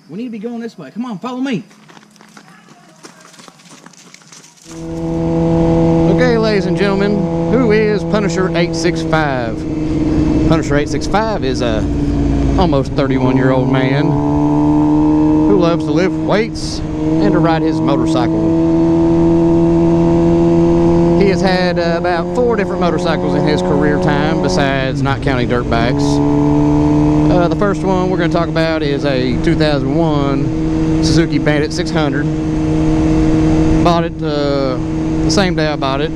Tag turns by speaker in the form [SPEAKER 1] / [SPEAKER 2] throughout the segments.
[SPEAKER 1] We need to be going this way. Come on, follow me.
[SPEAKER 2] Okay, ladies and gentlemen, who is Punisher 865? Punisher 865 is a almost 31-year-old man who loves to lift weights and to ride his motorcycle. He has had about 4 different motorcycles in his career time, besides not counting dirt bikes. The first one we're going to talk about is a 2001 Suzuki Bandit 600. Bought it the same day I bought it.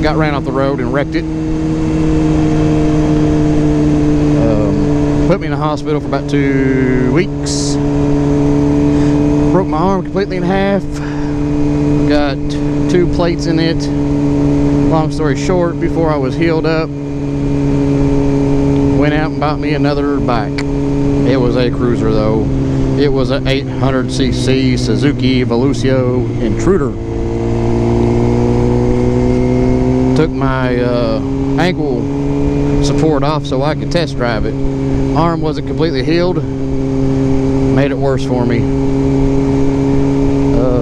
[SPEAKER 2] Got ran off the road and wrecked it. Put me in the hospital for about 2 weeks. Broke my arm completely in half. Got 2 plates in it. Long story short, before I was healed up, went out and bought me another bike. It was a cruiser though. It was an 800cc Suzuki Velocio Intruder. Took my ankle support off so I could test drive it. Arm wasn't completely healed. Made it worse for me.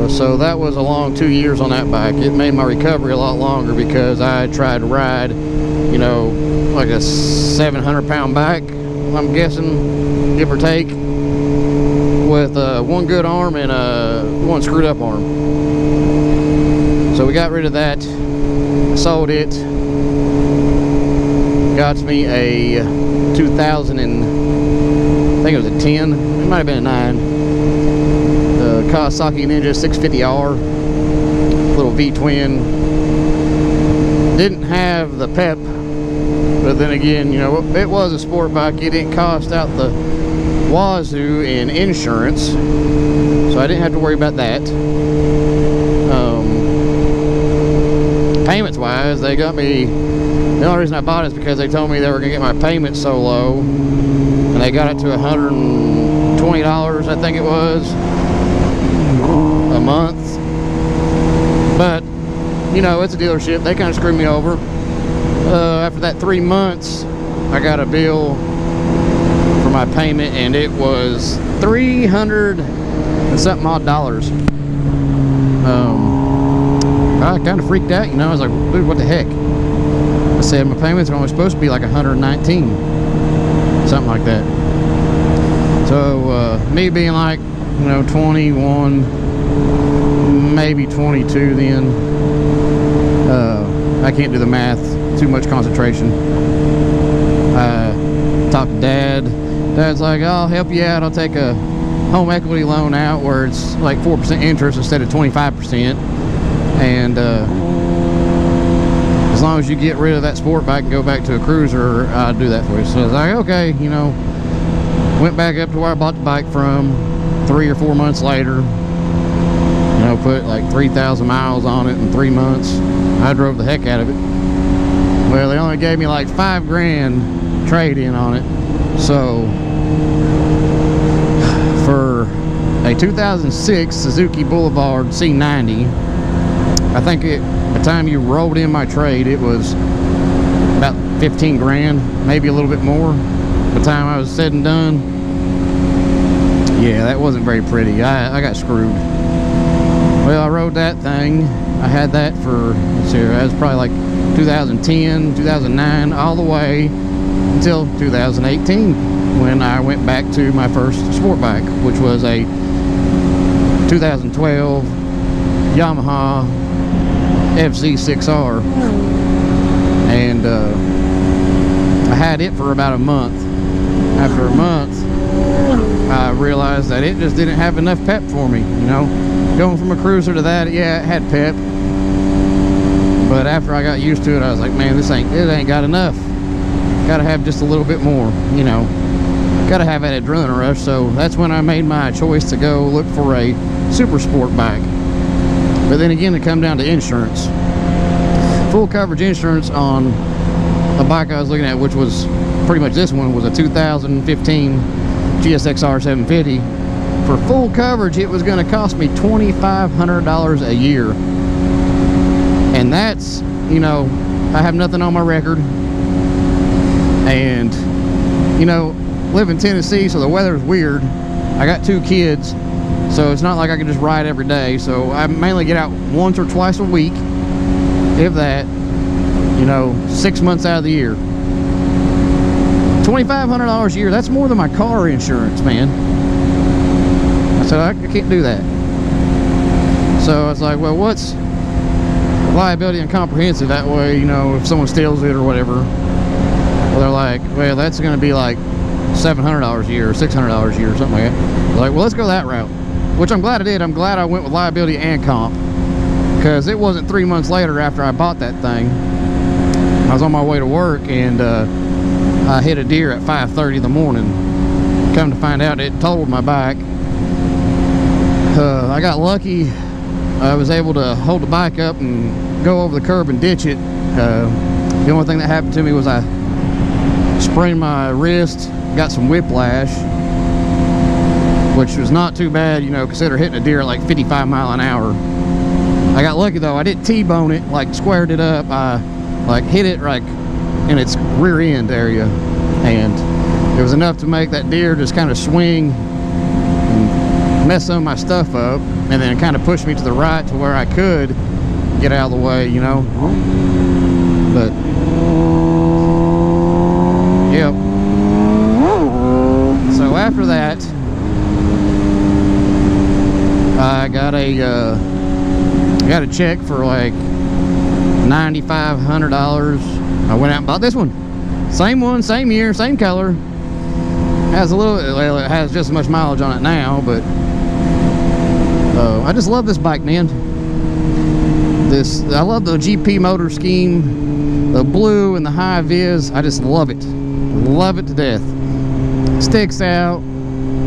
[SPEAKER 2] So that was a long 2 years on that bike. It made my recovery a lot longer because I tried to ride, you know, like a 700-pound bike, I'm guessing, give or take, with one good arm and one screwed up arm. So we got rid of that, sold it, got me a 2000 and I think it was a 10, it might have been a 9. Kawasaki Ninja 650R, little V-twin. Didn't have the pep, but then again, you know, it was a sport bike. It didn't cost out the wazoo in insurance, so I didn't have to worry about that. Payments wise, they got me, the only reason I bought it is because they told me they were gonna get my payments so low, and they got it to $120, I think it was, a month. But you know, it's a dealership, they kind of screwed me over. After that 3 months, I got a bill for my payment and it was $300 and something odd dollars. I kind of freaked out, you know. I was like, dude, what the heck? I said my payments are only supposed to be like 119, something like that. So me being like, you know, 21, maybe 22 then, I can't do the math, too much concentration. I talked to Dad. Dad's like, I'll help you out, I'll take a home equity loan out where it's like 4% interest instead of 25%, and as long as you get rid of that sport bike and go back to a cruiser, I'll do that for you. So I was like, okay, you know. Went back up to where I bought the bike from 3 or 4 months later. You know, put like 3,000 miles on it in 3 months. I drove the heck out of it. Well, they only gave me like $5 grand trade-in on it. So for a 2006 Suzuki Boulevard C90, I think by the time you rolled in my trade, it was about 15 grand, maybe a little bit more. By the time I was said and done, yeah, that wasn't very pretty. I got screwed. Well, I rode that thing. I had that for, let's see, that was probably like 2010, 2009, all the way until 2018, when I went back to my first sport bike, which was a 2012 Yamaha FZ6R. And I had it for about a month. After a month, I realized that it just didn't have enough pep for me, you know. Going from a cruiser to that, yeah, it had pep. But after I got used to it, I was like, man, it ain't got enough. Gotta have just a little bit more, you know. Gotta have that adrenaline rush. So that's when I made my choice to go look for a super sport bike. But then again, it come down to insurance. Full coverage insurance on a bike I was looking at, which was pretty much this one, was a 2015 GSX-R 750. For full coverage, it was going to cost me $2,500 a year. And that's, you know, I have nothing on my record. And, you know, live in Tennessee, so the weather's weird. I got 2 kids, so it's not like I can just ride every day. So I mainly get out once or twice a week, if that, you know, 6 months out of the year. $2,500 a year, that's more than my car insurance, man. I said, I can't do that. So I was like, well, what's liability and comprehensive? That way, you know, if someone steals it or whatever, well, they're like, well, that's going to be like $700 a year or $600 a year or something like that. They're like, well, let's go that route, which I'm glad I did. I'm glad I went with liability and comp, because it wasn't 3 months later after I bought that thing. I was on my way to work, and I hit a deer at 5:30 in the morning. Come to find out, it totaled my bike. I got lucky. I was able to hold the bike up and go over the curb and ditch it. The only thing that happened to me was I sprained my wrist, got some whiplash, which was not too bad, you know, consider hitting a deer at like 55 miles an hour. I got lucky though. I didn't T-bone it, like squared it up. I like hit it like in its rear end area, and it was enough to make that deer just kind of swing and mess some of my stuff up, and then kind of push me to the right to where I could get out of the way, you know. But yep. So after that, I got a check for like $9,500. I went out and bought this one. Same one, same year, same color. Has a little, well, it has just as much mileage on it now, but I just love this bike, man. I love the GP motor scheme, the blue and the high vis. I just love it. Love it to death. Sticks out,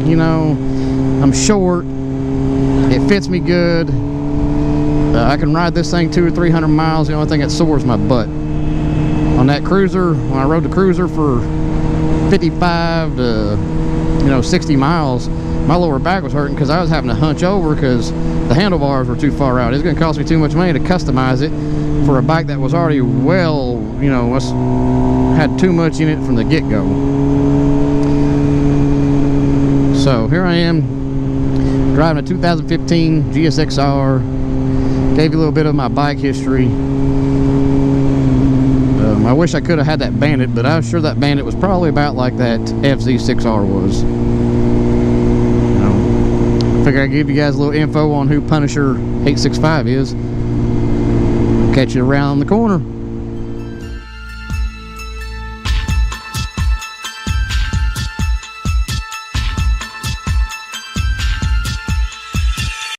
[SPEAKER 2] you know. I'm short. It fits me good. I can ride this thing 200 or 300 miles. The only thing that sore is my butt. On that cruiser, when I rode the cruiser for 55 to 60 miles, my lower back was hurting because I was having to hunch over because the handlebars were too far out. It's going to cost me too much money to customize it for a bike that was already well, had too much in it from the get-go. So here I am driving a 2015 GSX-R. Gave you a little bit of my bike history. I wish I could have had that Bandit, but I was sure that Bandit was probably about like that FZ6R was. I figure I'd give you guys a little info on who Punisher 865 is. Catch you around the corner.